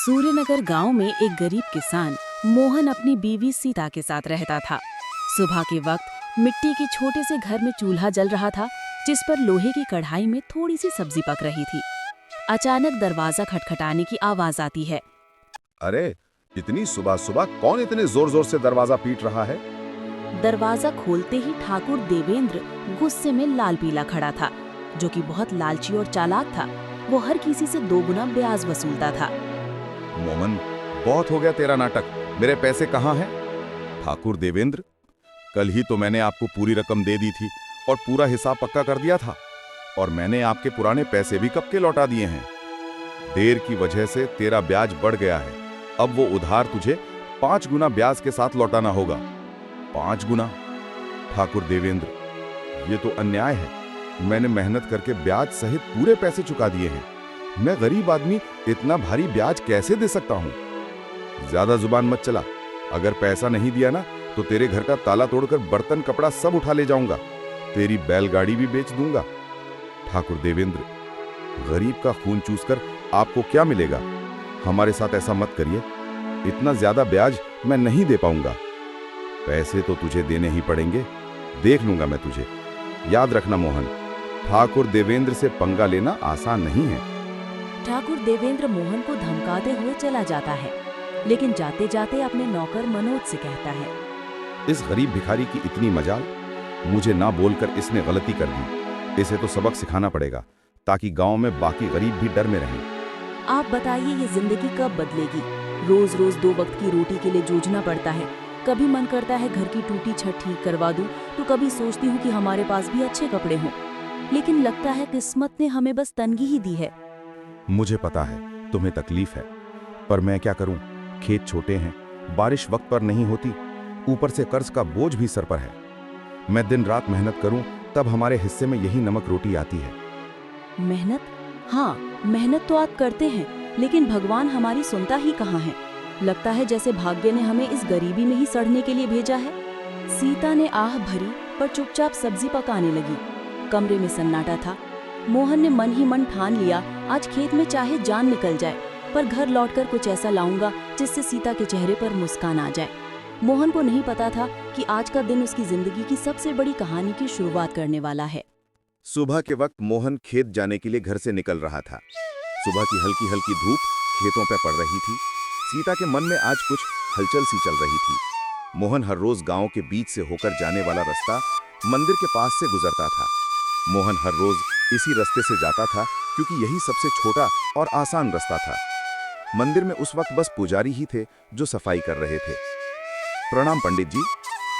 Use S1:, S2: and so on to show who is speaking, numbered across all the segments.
S1: सूर्यनगर गांव में एक गरीब किसान मोहन अपनी बीवी सीता के साथ रहता था। सुबह के वक्त मिट्टी के छोटे से घर में चूल्हा जल रहा था, जिस पर लोहे की कढ़ाई में थोड़ी सी सब्जी पक रही थी। अचानक दरवाजा खटखटाने की आवाज आती है।
S2: अरे, इतनी सुबह सुबह कौन इतने जोर जोर से दरवाजा पीट रहा है?
S1: दरवाजा खोलते ही ठाकुर देवेंद्र गुस्से में लाल पीला खड़ा था, जो कि बहुत लालची और चालाक था। वो हर किसी से 2 गुना ब्याज वसूलता था।
S2: मोमन, बहुत हो गया तेरा नाटक। मेरे पैसे कहाँ हैं? ठाकुर देवेंद्र, कल ही तो मैंने आपको पूरी रकम दे दी थी और पूरा हिसाब पक्का कर दिया था, और मैंने आपके पुराने पैसे भी कब के लौटा दिए हैं। देर की वजह से तेरा ब्याज बढ़ गया है। अब वो उधार तुझे 5 गुना ब्याज के साथ लौटाना होगा। 5 गुना? ठाकुर देवेंद्र, ये तो अन्याय है। मैंने मेहनत करके ब्याज सहित पूरे पैसे चुका दिए हैं। मैं गरीब आदमी इतना भारी ब्याज कैसे दे सकता हूं? ज्यादा जुबान मत चला। अगर पैसा नहीं दिया ना, तो तेरे घर का ताला तोड़कर बर्तन कपड़ा सब उठा ले जाऊंगा। तेरी बैलगाड़ी भी बेच दूंगा। ठाकुर देवेंद्र, गरीब का खून चूसकर आपको क्या मिलेगा? हमारे साथ ऐसा मत करिए। इतना ज्यादा ब्याज मैं नहीं दे पाऊंगा। पैसे तो तुझे देने ही पड़ेंगे। देख लूंगा मैं तुझे। याद रखना मोहन, ठाकुर देवेंद्र से पंगा लेना आसान नहीं है।
S1: ठाकुर देवेंद्र मोहन को धमकाते हुए चला जाता है, लेकिन जाते जाते अपने नौकर मनोज से कहता है,
S2: इस गरीब भिखारी की इतनी मजाल। मुझे ना बोलकर इसने गलती कर दी। इसे तो सबक सिखाना पड़ेगा, ताकि गांव में बाकी गरीब भी डर में रहें।
S1: आप बताइए, ये जिंदगी कब बदलेगी? रोज रोज 2 वक्त की रोटी के लिए जूझना पड़ता है। कभी मन करता है घर की टूटी छत ठीक करवा दूं, तो कभी सोचती हूँ कि हमारे पास भी अच्छे कपड़े हों। लेकिन लगता है किस्मत ने हमें बस तंगी ही दी है।
S2: मुझे पता है तुम्हें तकलीफ है, पर मैं क्या करूं? खेत छोटे हैं, बारिश वक्त पर नहीं होती, ऊपर से कर्ज का बोझ भी सर पर है। मैं दिन रात मेहनत करूं, तब हमारे हिस्से में यही नमक रोटी आती है।
S1: मेहनत? हाँ, मेहनत तो आप करते हैं, लेकिन भगवान हमारी सुनता ही कहाँ है। लगता है जैसे भाग्य ने हमें इस गरीबी में ही सड़ने के लिए भेजा है। सीता ने आह भरी, पर चुपचाप सब्जी पकाने लगी। कमरे में सन्नाटा था। मोहन ने मन ही मन ठान लिया, आज खेत में चाहे जान निकल जाए, पर घर लौटकर कुछ ऐसा लाऊंगा जिससे सीता के चेहरे पर मुस्कान आ जाए। मोहन को नहीं पता था कि आज का दिन उसकी जिंदगी की सबसे बड़ी कहानी की शुरुआत करने वाला है।
S2: सुबह के वक्त मोहन खेत जाने के लिए घर से निकल रहा था। सुबह की हल्की हल्की धूप खेतों पर पड़ रही थी। सीता के मन में आज कुछ हलचल सी चल रही थी। मोहन हर रोज गांव के बीच से होकर जाने वाला रास्ता मंदिर के पास से गुजरता था। मोहन हर रोज इसी रास्ते से जाता था, क्योंकि यही सबसे छोटा और आसान रास्ता था। मंदिर में उस वक्त बस पुजारी ही थे जो सफाई कर रहे थे। प्रणाम पंडित जी,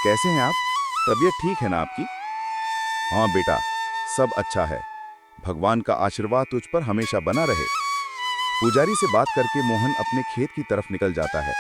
S2: कैसे हैं आप? तबीयत ठीक है ना आपकी? हाँ बेटा, सब अच्छा है। भगवान का आशीर्वाद तुझ पर हमेशा बना रहे। पुजारी से बात करके मोहन अपने खेत की तरफ निकल जाता है।